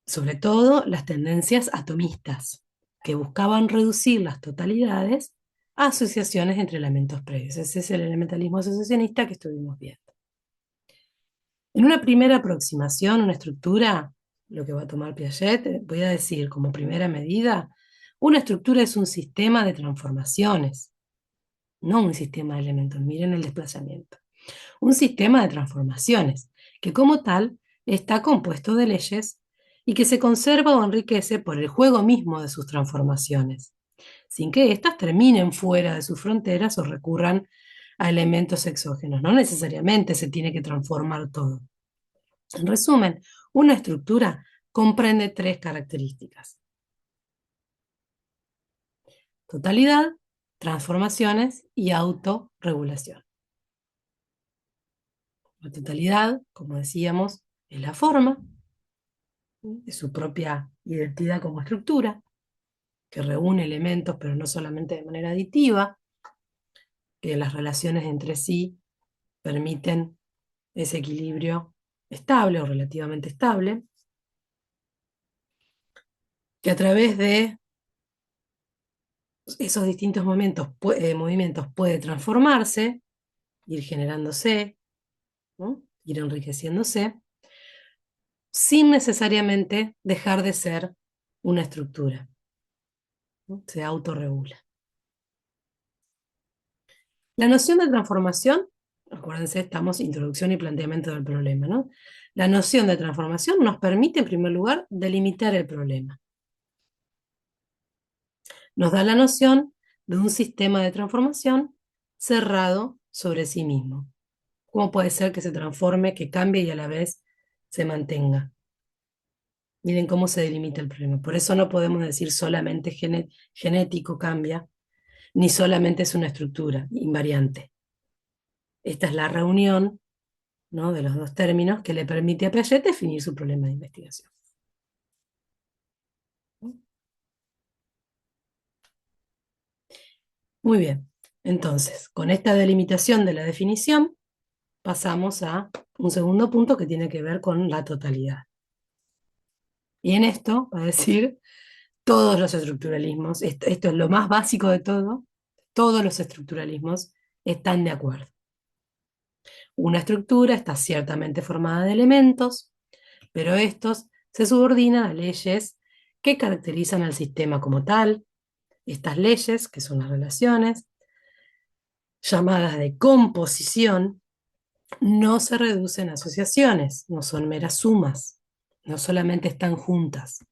sobre todo las tendencias atomistas, que buscaban reducir las totalidades a asociaciones entre elementos previos. Ese es el elementalismo asociacionista que estuvimos viendo. En una primera aproximación, una estructura, lo que va a tomar Piaget, voy a decir como primera medida, una estructura es un sistema de transformaciones, no un sistema de elementos. Miren el desplazamiento. Un sistema de transformaciones, que como tal está compuesto de leyes y que se conserva o enriquece por el juego mismo de sus transformaciones, sin que éstas terminen fuera de sus fronteras o recurran a elementos exógenos. No necesariamente se tiene que transformar todo. En resumen, una estructura comprende tres características: totalidad, transformaciones y autorregulación. La totalidad, como decíamos, es la forma de su propia identidad como estructura, que reúne elementos, pero no solamente de manera aditiva, que las relaciones entre sí permiten ese equilibrio estable o relativamente estable, que a través de esos distintos movimientos puede transformarse, ir generándose, ¿no? Ir enriqueciéndose, sin necesariamente dejar de ser una estructura, ¿no? Se autorregula. La noción de transformación, acuérdense, estamos introducción y planteamiento del problema, ¿no? La noción de transformación nos permite, en primer lugar, delimitar el problema. Nos da la noción de un sistema de transformación cerrado sobre sí mismo. ¿Cómo puede ser que se transforme, que cambie y a la vez se mantenga? Miren cómo se delimita el problema. Por eso no podemos decir solamente genético cambia, ni solamente es una estructura invariante. Esta es la reunión, ¿no?, de los dos términos que le permite a Piaget definir su problema de investigación. Muy bien, entonces, con esta delimitación de la definición, pasamos a un segundo punto que tiene que ver con la totalidad. Y en esto va a decir todos los estructuralismos, esto es lo más básico de todo, todos los estructuralismos están de acuerdo. Una estructura está ciertamente formada de elementos, pero estos se subordinan a leyes que caracterizan al sistema como tal. Estas leyes, que son las relaciones, llamadas de composición, no se reducen a asociaciones, no son meras sumas, no solamente están juntas.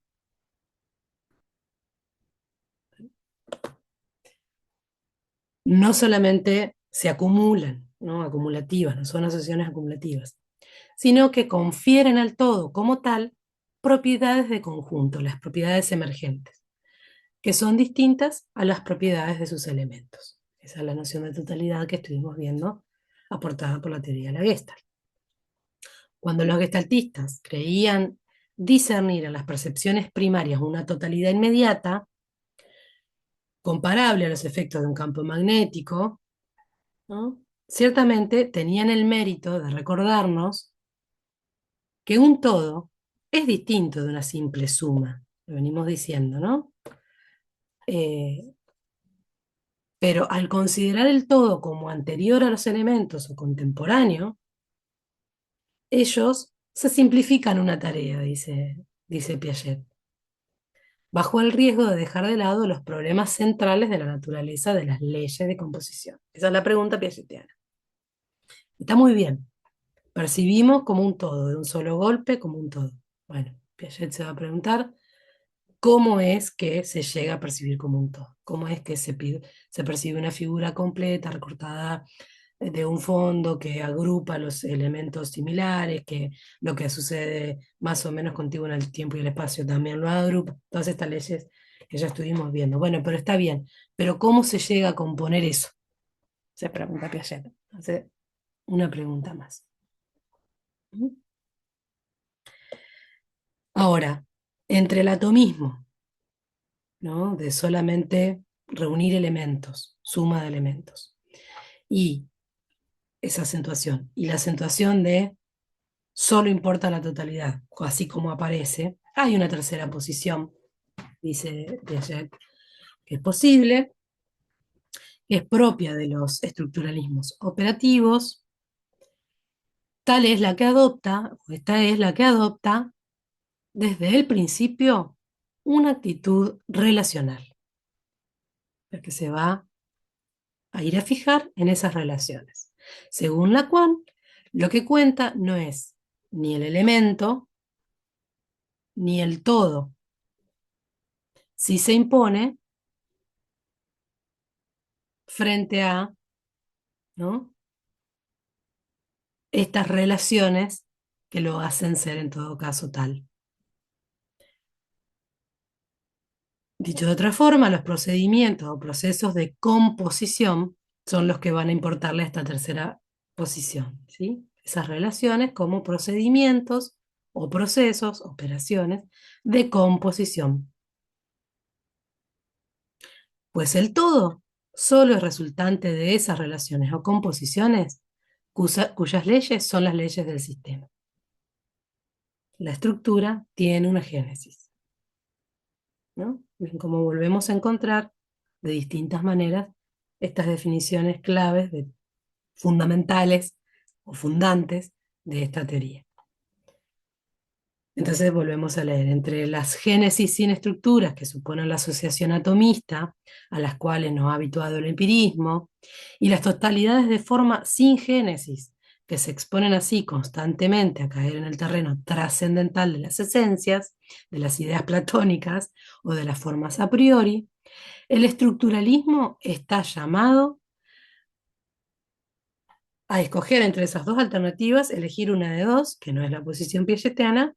No solamente se acumulan, ¿no?, acumulativas, no son asociaciones acumulativas, sino que confieren al todo como tal propiedades de conjunto, las propiedades emergentes, que son distintas a las propiedades de sus elementos. Esa es la noción de totalidad que estuvimos viendo, aportada por la teoría de la Gestalt. Cuando los gestaltistas creían discernir en las percepciones primarias una totalidad inmediata, comparable a los efectos de un campo magnético, ¿no?, ciertamente tenían el mérito de recordarnos que un todo es distinto de una simple suma, lo venimos diciendo, ¿no? Eh, pero al considerar el todo como anterior a los elementos o contemporáneo, ellos se simplifican una tarea, dice Piaget, bajo el riesgo de dejar de lado los problemas centrales de la naturaleza de las leyes de composición. Esa es la pregunta piagetiana. Está muy bien. Percibimos como un todo, de un solo golpe como un todo. Bueno, Piaget se va a preguntar, cómo es que se llega a percibir como un todo, cómo es que se percibe una figura completa, recortada de un fondo que agrupa los elementos similares, que lo que sucede más o menos contigo en el tiempo y el espacio también lo agrupa, todas estas leyes que ya estuvimos viendo. Bueno, pero está bien, pero ¿cómo se llega a componer eso? Se pregunta Piaget. Hace una pregunta más. Ahora, entre el atomismo, ¿no? De solamente reunir elementos, suma de elementos, y esa acentuación, y la acentuación de solo importa la totalidad, así como aparece, hay una tercera posición, dice Piaget, que es posible, que es propia de los estructuralismos operativos, tal es la que adopta, o esta es la que adopta desde el principio una actitud relacional, la que se va a ir a fijar en esas relaciones, según la cual lo que cuenta no es ni el elemento ni el todo, si se impone frente a, ¿no?, estas relaciones que lo hacen ser en todo caso tal. Dicho de otra forma, los procedimientos o procesos de composición son los que van a importarle a esta tercera posición, ¿sí? Esas relaciones como procedimientos o procesos, operaciones de composición. Pues el todo solo es resultante de esas relaciones o composiciones cuyas leyes son las leyes del sistema. La estructura tiene una génesis, ¿no? Ven cómo volvemos a encontrar de distintas maneras estas definiciones claves, fundamentales o fundantes de esta teoría. Entonces volvemos a leer, entre las génesis sin estructuras que suponen la asociación atomista, a las cuales nos ha habituado el empirismo, y las totalidades de forma sin génesis, que se exponen así constantemente a caer en el terreno trascendental de las esencias, de las ideas platónicas o de las formas a priori, el estructuralismo está llamado a escoger entre esas dos alternativas, elegir una de dos, que no es la posición piagetiana,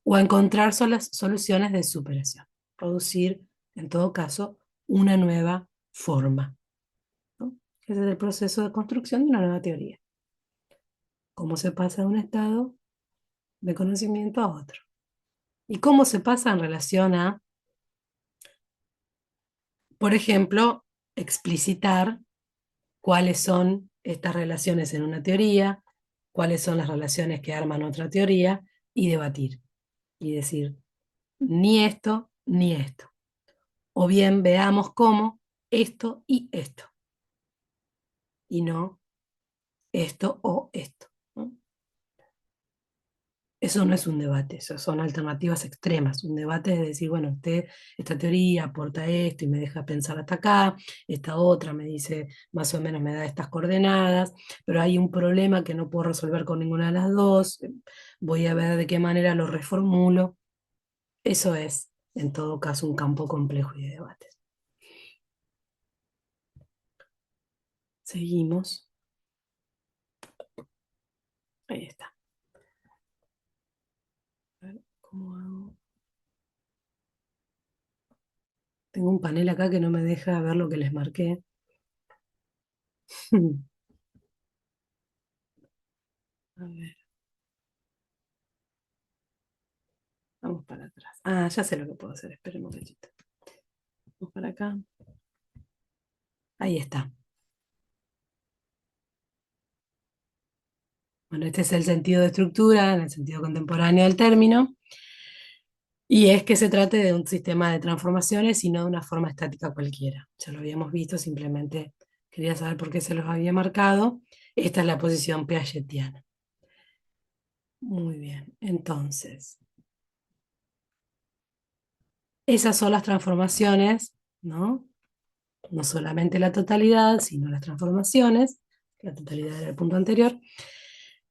o a encontrar soluciones de superación, producir, en todo caso, una nueva forma, ¿no? Ese es el proceso de construcción de una nueva teoría. Cómo se pasa de un estado de conocimiento a otro. Y cómo se pasa en relación a, por ejemplo, explicitar cuáles son estas relaciones en una teoría, cuáles son las relaciones que arman otra teoría, y debatir. Y decir, ni esto, ni esto. O bien veamos cómo esto y esto, y no esto o esto, ¿no? Eso no es un debate, eso son alternativas extremas. Un debate es decir, bueno, esta teoría aporta esto y me deja pensar hasta acá, esta otra me dice, más o menos me da estas coordenadas, pero hay un problema que no puedo resolver con ninguna de las dos, voy a ver de qué manera lo reformulo. Eso es, en todo caso, un campo complejo y de debates. Seguimos. Ahí está. A ver, ¿cómo hago? Tengo un panel acá que no me deja ver lo que les marqué. A ver, vamos para atrás. Ah, ya sé lo que puedo hacer. Esperen un momentito. Vamos para acá. Ahí está. Bueno, este es el sentido de estructura, en el sentido contemporáneo del término, y es que se trate de un sistema de transformaciones y no de una forma estática cualquiera. Ya lo habíamos visto, simplemente quería saber por qué se los había marcado. Esta es la posición piagetiana. Muy bien, entonces, esas son las transformaciones, ¿no? No solamente la totalidad, sino las transformaciones, la totalidad era el punto anterior.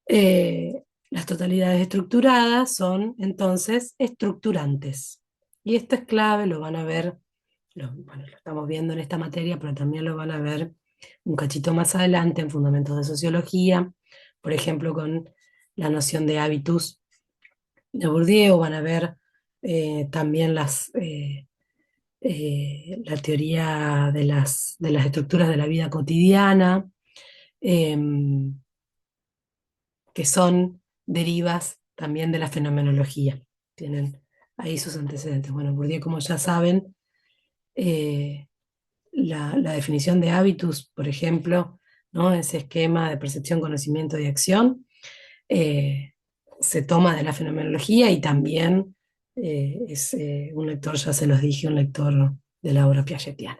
Las totalidades estructuradas son entonces estructurantes. Y esto es clave, lo van a ver, bueno, lo estamos viendo en esta materia, pero también lo van a ver un cachito más adelante en Fundamentos de Sociología, por ejemplo, con la noción de hábitus de Bourdieu, van a ver también la teoría de las estructuras de la vida cotidiana, em, que son derivas también de la fenomenología. Tienen ahí sus antecedentes. Bueno, Bourdieu, como ya saben, eh, la definición de hábitus, por ejemplo, ¿no? Ese esquema de percepción, conocimiento y acción, eh, se toma de la fenomenología y también es un lector, ya se los dije, un lector de la obra piagetiana.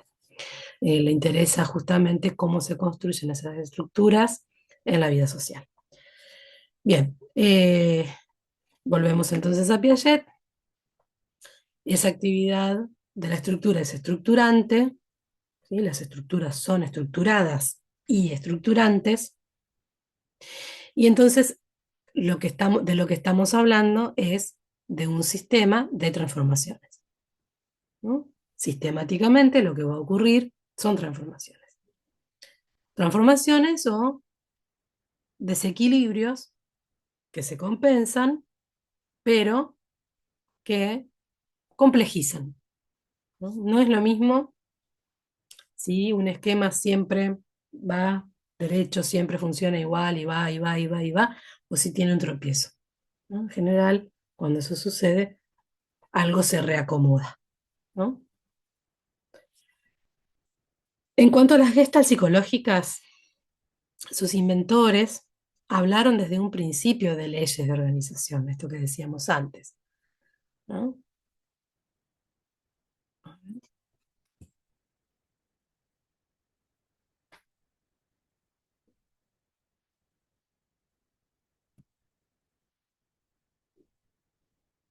Le interesa justamente cómo se construyen esas estructuras en la vida social. Bien, volvemos entonces a Piaget. Esa actividad de la estructura es estructurante, ¿sí? Las estructuras son estructuradas y estructurantes, y entonces de lo que estamos hablando es de un sistema de transformaciones, ¿no? Sistemáticamente lo que va a ocurrir son transformaciones. Transformaciones o desequilibrios que se compensan, pero que complejizan, ¿no? No es lo mismo si un esquema siempre va derecho, siempre funciona igual y va y va y va y va, o si tiene un tropiezo, ¿no? En general, cuando eso sucede, algo se reacomoda, ¿no? En cuanto a las gestas psicológicas, sus inventores hablaron desde un principio de leyes de organización, esto que decíamos antes, ¿no?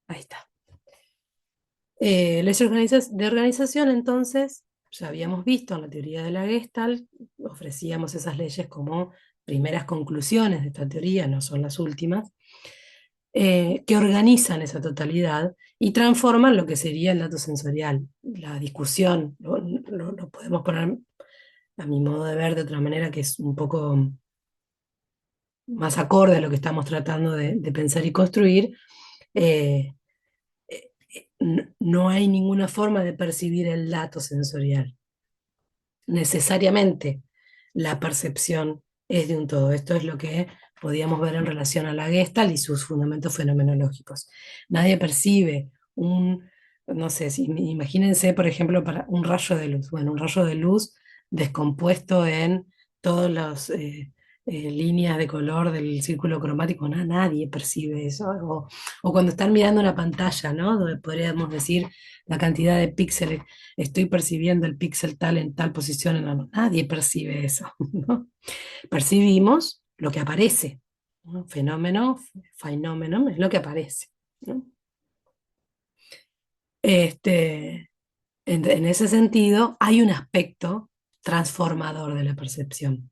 Ahí está. Leyes de organización, entonces, ya habíamos visto en la teoría de la Gestalt, ofrecíamos esas leyes como primeras conclusiones de esta teoría, no son las últimas, que organizan esa totalidad y transforman lo que sería el dato sensorial. La discusión, lo podemos poner a mi modo de ver de otra manera que es un poco más acorde a lo que estamos tratando de pensar y construir. eh, no hay ninguna forma de percibir el dato sensorial. Necesariamente la percepción es de un todo. Esto es lo que podíamos ver en relación a la Gestalt y sus fundamentos fenomenológicos. Nadie percibe no sé, imagínense, por ejemplo, para un rayo de luz. Bueno, un rayo de luz descompuesto en todas las líneas de color del círculo cromático, nadie percibe eso. O cuando están mirando una pantalla, ¿no? Donde podríamos decir la cantidad de píxeles, estoy percibiendo el píxel tal en tal posición, nadie percibe eso, ¿no? Percibimos lo que aparece, ¿no? Fenómeno, fenómeno, es lo que aparece, ¿no? Este, en ese sentido, hay un aspecto transformador de la percepción.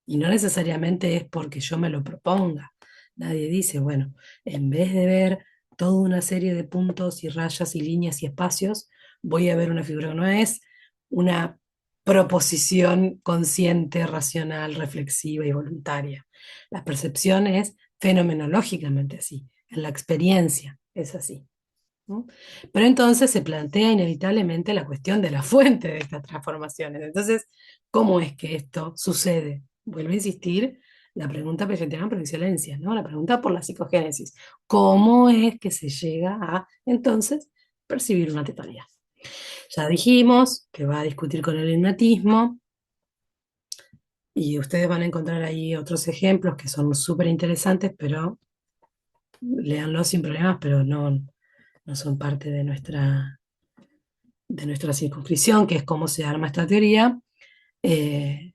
Y no necesariamente es porque yo me lo proponga. Nadie dice, bueno, en vez de ver toda una serie de puntos y rayas y líneas y espacios, voy a ver una figura. No es una proposición consciente, racional, reflexiva y voluntaria. La percepción es fenomenológicamente así. En la experiencia es así, ¿no? Pero entonces se plantea inevitablemente la cuestión de la fuente de estas transformaciones. Entonces, ¿cómo es que esto sucede? Vuelvo a insistir, la pregunta vegetariana por excelencia, ¿no? La pregunta por la psicogénesis. ¿Cómo es que se llega a, entonces, percibir una totalidad? Ya dijimos que va a discutir con el hipnotismo y ustedes van a encontrar ahí otros ejemplos que son súper interesantes, pero léanlos sin problemas, pero no son parte de nuestra circunscripción, que es cómo se arma esta teoría, eh,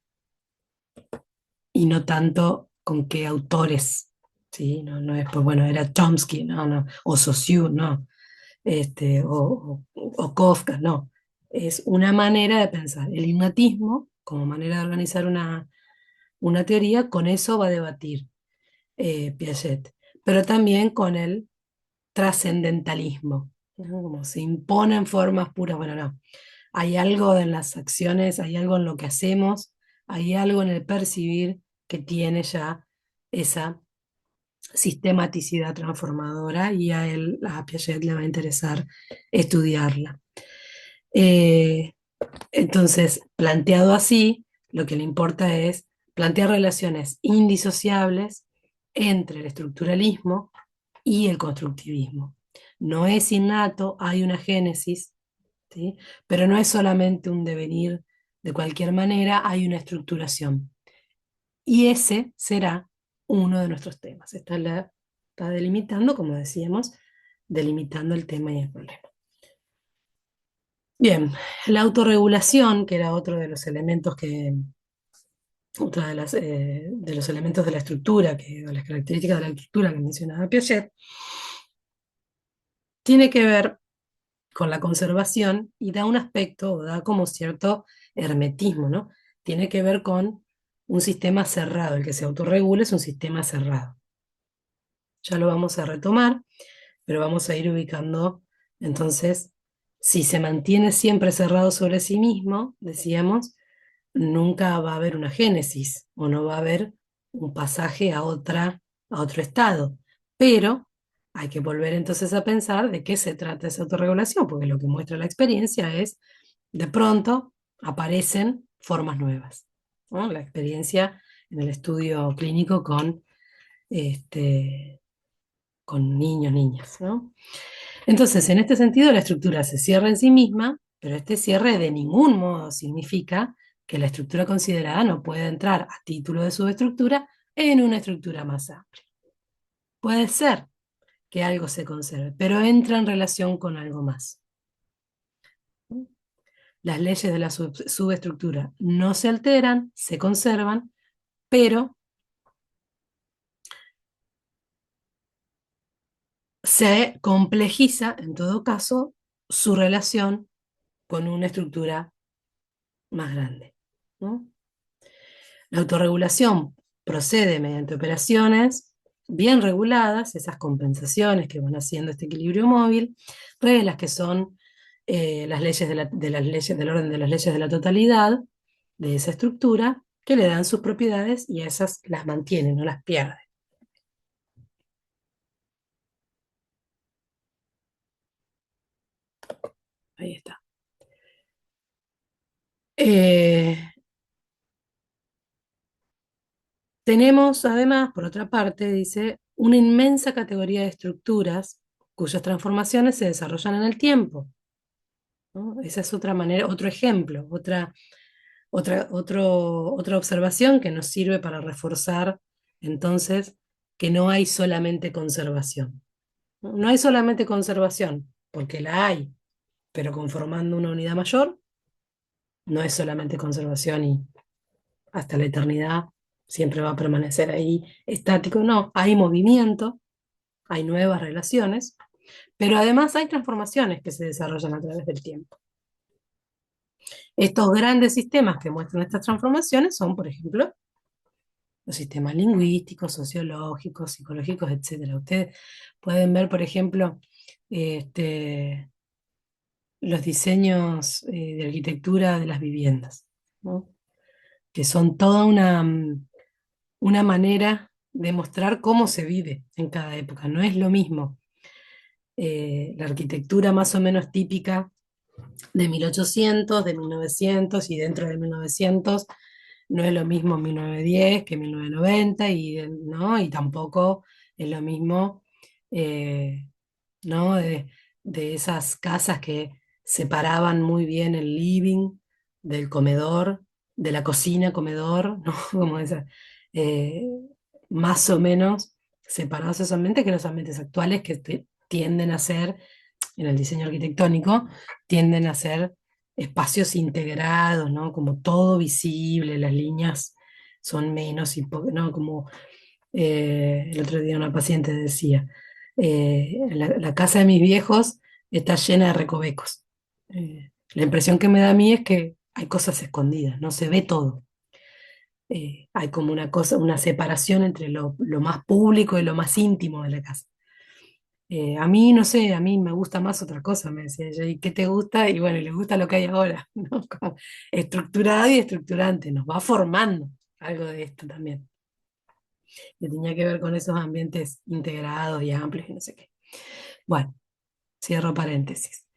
y no tanto con qué autores, ¿sí? No es, pues bueno, era Chomsky, no, o Saussure, no, o Kafka, no. Es una manera de pensar. El hipnotismo, como manera de organizar una teoría, con eso va a debatir Piaget, pero también con el trascendentalismo, ¿no? Como se imponen formas puras. Bueno, no. Hay algo en las acciones, hay algo en lo que hacemos, hay algo en el percibir que tiene ya esa sistematicidad transformadora y a él, a Piaget le va a interesar estudiarla. Eh, entonces, planteado así, lo que le importa es plantear relaciones indisociables entre el estructuralismo y el constructivismo. No es innato, hay una génesis, ¿sí? Pero no es solamente un devenir de cualquier manera, hay una estructuración. Y ese será uno de nuestros temas. Está delimitando, como decíamos, delimitando el tema y el problema. Bien, la autorregulación, que era otro de los elementos otra de los elementos de la estructura, de las características de la estructura que mencionaba Piaget, tiene que ver con la conservación y da un aspecto, o da como cierto hermetismo, ¿no? Tiene que ver con un sistema cerrado, el que se autorregula es un sistema cerrado. Ya lo vamos a retomar, pero vamos a ir ubicando, entonces, si se mantiene siempre cerrado sobre sí mismo, decíamos, nunca va a haber una génesis o no va a haber un pasaje a otro estado. Pero hay que volver entonces a pensar de qué se trata esa autorregulación, porque lo que muestra la experiencia es, de pronto, aparecen formas nuevas, ¿no? La experiencia en el estudio clínico este, con niños, niñas, ¿no? Entonces, en este sentido, la estructura se cierra en sí misma, pero este cierre de ningún modo significa que la estructura considerada no pueda entrar a título de subestructura en una estructura más amplia. Puede ser que algo se conserve, pero entra en relación con algo más. Las leyes de la subestructura no se alteran, se conservan, pero se complejiza, en todo caso, su relación con una estructura más grande, ¿no? La autorregulación procede mediante operaciones bien reguladas, esas compensaciones que van haciendo este equilibrio móvil, reglas que son las leyes de las leyes del orden de las leyes de la totalidad de esa estructura, que le dan sus propiedades y esas las mantienen, no las pierden. Ahí está. Eh, Tenemos además, por otra parte, dice, una inmensa categoría de estructuras cuyas transformaciones se desarrollan en el tiempo, ¿no? Esa es otra manera, otro ejemplo, otra observación que nos sirve para reforzar entonces que no hay solamente conservación. No, no hay solamente conservación, porque la hay, pero conformando una unidad mayor, no es solamente conservación y hasta la eternidad siempre va a permanecer ahí estático, no, hay movimiento, hay nuevas relaciones, pero además hay transformaciones que se desarrollan a través del tiempo. Estos grandes sistemas que muestran estas transformaciones son, por ejemplo, los sistemas lingüísticos, sociológicos, psicológicos, etcétera. Ustedes pueden ver, por ejemplo, este, los diseños de arquitectura de las viviendas, ¿no? Que son toda una manera de mostrar cómo se vive en cada época. No es lo mismo la arquitectura más o menos típica de 1800, de 1900 y dentro de 1900 no es lo mismo 1910 que 1990 ¿no? Y tampoco es lo mismo ¿no? De esas casas que separaban muy bien el living del comedor, de la cocina, comedor, ¿no? Como esa, eh, más o menos separados esos ambientes que los ambientes actuales que tienden a ser, en el diseño arquitectónico, tienden a ser espacios integrados, ¿no? Como todo visible, las líneas son menos, ¿no? Como el otro día una paciente decía, la casa de mis viejos está llena de recovecos. La impresión que me da a mí es que hay cosas escondidas, no se ve todo. Hay como una cosa, una separación entre lo más público y lo más íntimo de la casa. A mí, no sé, a mí me gusta más otra cosa, me decía ella. ¿Y qué te gusta? Y bueno, le gusta lo que hay ahora, ¿no? Como estructurado y estructurante, nos va formando algo de esto también, que tenía que ver con esos ambientes integrados y amplios y no sé qué. Bueno, cierro paréntesis.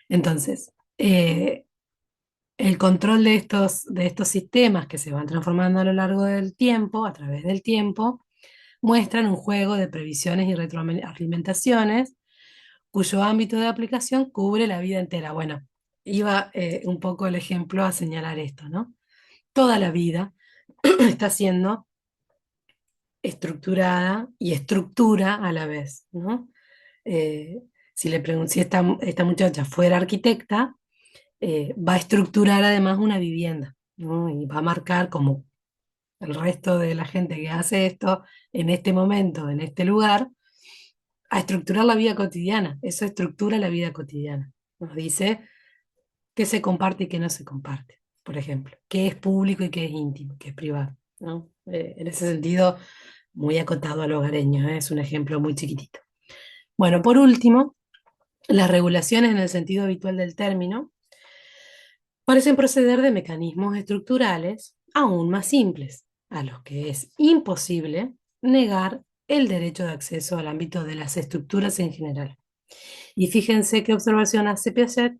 Entonces, el control de estos sistemas que se van transformando a lo largo del tiempo, a través del tiempo, muestran un juego de previsiones y retroalimentaciones cuyo ámbito de aplicación cubre la vida entera. Bueno, iba un poco el ejemplo a señalar esto, ¿no? Toda la vida está siendo estructurada y estructura a la vez, ¿no? Eh, si le pregunto si esta muchacha fuera arquitecta, va a estructurar además una vivienda, ¿no? Y va a marcar como el resto de la gente que hace esto en este momento, en este lugar, a estructurar la vida cotidiana. Eso estructura la vida cotidiana. Nos dice qué se comparte y qué no se comparte, por ejemplo, qué es público y qué es íntimo, qué es privado, ¿no? En ese sentido, muy acotado al hogareño, ¿eh? Es un ejemplo muy chiquitito. Bueno, por último, las regulaciones en el sentido habitual del término parecen proceder de mecanismos estructurales aún más simples, a los que es imposible negar el derecho de acceso al ámbito de las estructuras en general. Y fíjense qué observación hace Piaget.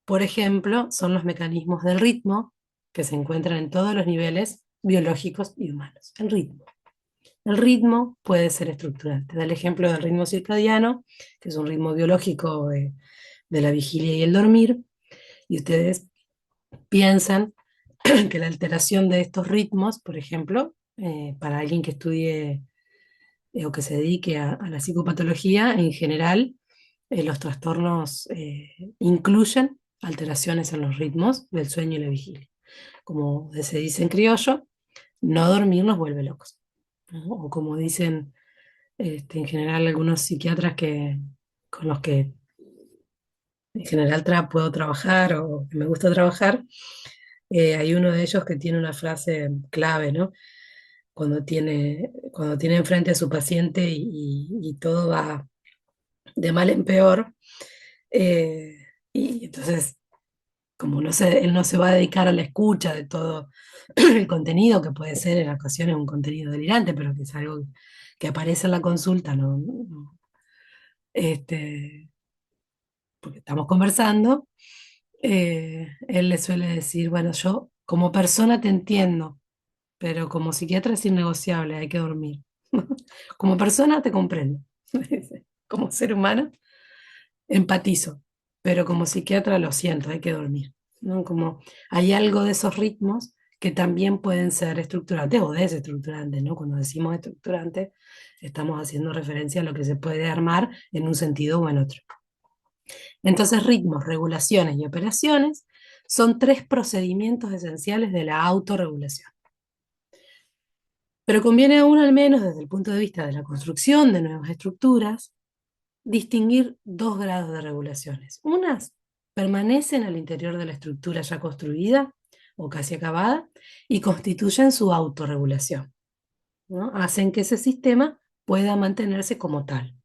Por ejemplo, son los mecanismos del ritmo que se encuentran en todos los niveles biológicos y humanos. El ritmo. El ritmo puede ser estructurante. Da el ejemplo del ritmo circadiano, que es un ritmo biológico de la vigilia y el dormir, y ustedes piensan que la alteración de estos ritmos, por ejemplo, para alguien que estudie o que se dedique a la psicopatología, en general, los trastornos incluyen alteraciones en los ritmos del sueño y la vigilia. Como se dice en criollo, no dormir nos vuelve locos, ¿no? O como dicen en general algunos psiquiatras con los que en general puedo trabajar o que me gusta trabajar, hay uno de ellos que tiene una frase clave, ¿no? Cuando tiene enfrente a su paciente y todo va de mal en peor, eh, y entonces, como él no se va a dedicar a la escucha de todo el contenido, que puede ser en ocasiones un contenido delirante, pero que es algo que aparece en la consulta, este, porque estamos conversando, él le suele decir, bueno, yo como persona te entiendo, pero como psiquiatra es innegociable, hay que dormir. Como persona te comprendo. Como ser humano empatizo, pero como psiquiatra lo siento, hay que dormir, ¿no? Como hay algo de esos ritmos que también pueden ser estructurantes o desestructurantes, ¿no? Cuando decimos estructurante, estamos haciendo referencia a lo que se puede armar en un sentido o en otro. Entonces, ritmos, regulaciones y operaciones son tres procedimientos esenciales de la autorregulación. Pero conviene aún, al menos desde el punto de vista de la construcción de nuevas estructuras, distinguir dos grados de regulaciones. Unas permanecen al interior de la estructura ya construida o casi acabada y constituyen su autorregulación, ¿no? Hacen que ese sistema pueda mantenerse como tal,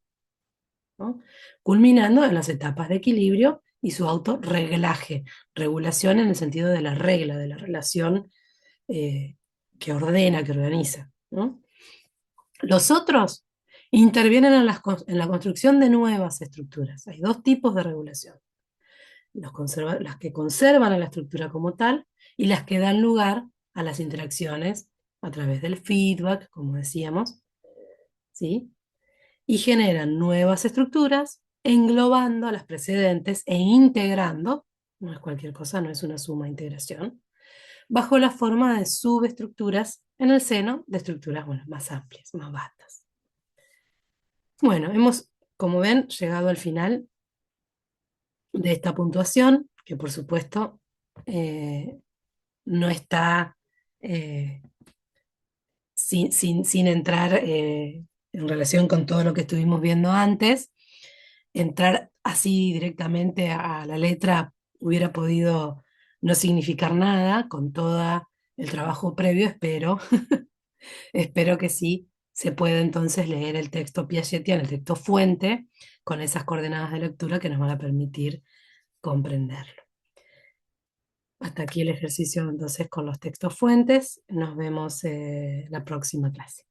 ¿no? Culminando en las etapas de equilibrio y su autorreglaje, regulación en el sentido de la regla, de la relación eh, que ordena, que organiza, ¿no? Los otros intervienen en la construcción de nuevas estructuras. Hay dos tipos de regulación: las que conservan a la estructura como tal y las que dan lugar a las interacciones a través del feedback, como decíamos, ¿sí? Y generan nuevas estructuras englobando a las precedentes e integrando, no es cualquier cosa, no es una suma integración, bajo la forma de subestructuras en el seno de estructuras, bueno, más amplias, más vastas. Bueno, hemos, como ven, llegado al final de esta puntuación, que por supuesto eh, no está eh, sin entrar en relación con todo lo que estuvimos viendo antes. Entrar así directamente a la letra hubiera podido no significar nada con todo el trabajo previo, espero, espero que sí se puede entonces leer el texto piagetiano, el texto fuente, con esas coordenadas de lectura que nos van a permitir comprenderlo. Hasta aquí el ejercicio entonces con los textos fuentes. Nos vemos la próxima clase.